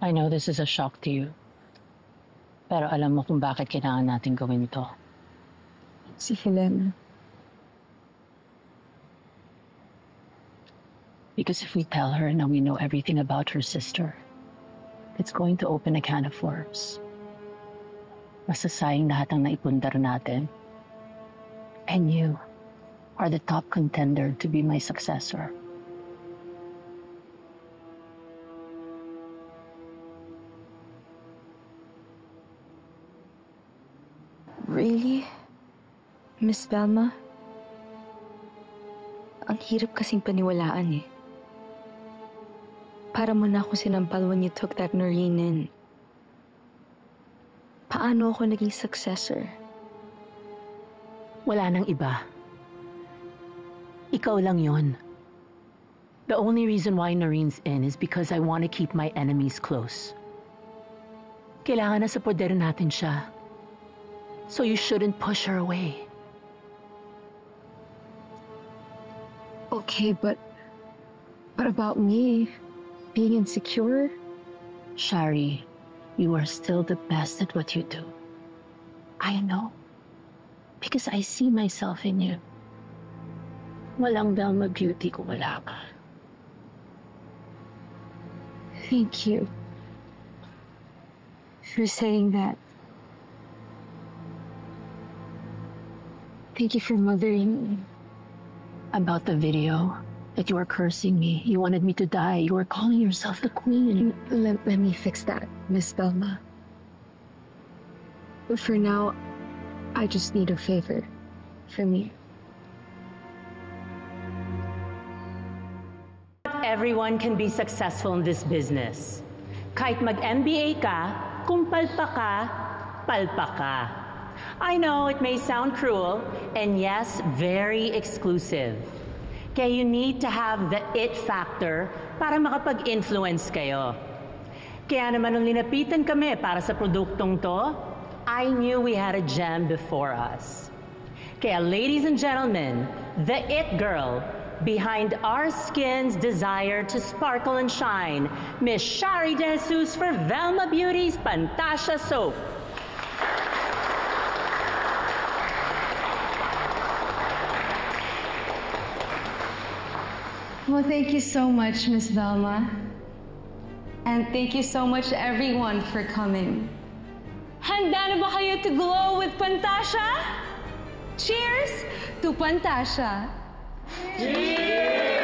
I know this is a shock to you. Pero alam mo kung bakit kailangan natin gawin ito. Si Helena. Because if we tell her na we know everything about her sister, it's going to open a can of worms. Masasayang lahat ang naipundar natin. And you are the top contender to be my successor. Really? Miss Velma? Ang hirap kasing paniwalaan eh. Para mo na ako sinampal when you took that Noreen in. Paano ako naging successor? Wala nang iba. Ikaw lang yon. The only reason why Noreen's in is because I want to keep my enemies close. Kailangan na sa poder natin siya. So you shouldn't push her away. Okay, but what about me? Being insecure? Shari, you are still the best at what you do. I know. Because I see myself in you. Walang Velma Beauty kung wala ka. Thank you for saying that. Thank you for mothering me. About the video that you were cursing me. You wanted me to die. You were calling yourself the queen. Let me fix that, Miss Velma. But for now, I just need a favor from you. Everyone can be successful in this business. Kahit mag-MBA ka, kung palpa ka, palpa ka. I know it may sound cruel, and yes, very exclusive. Kaya you need to have the it factor para makapag-influence kayo. Kaya naman nung linapitan kami para sa produktong to, I knew we had a gem before us. Kaya ladies and gentlemen, the it girl behind our skin's desire to sparkle and shine, Miss Shari De Jesus for Velma Beauty's Pantasya Soap. Well, thank you so much, Miss Velma. And thank you so much, everyone, for coming. Handa na ba kayo to glow with Pantasya? Cheers to Pantasya! Cheers!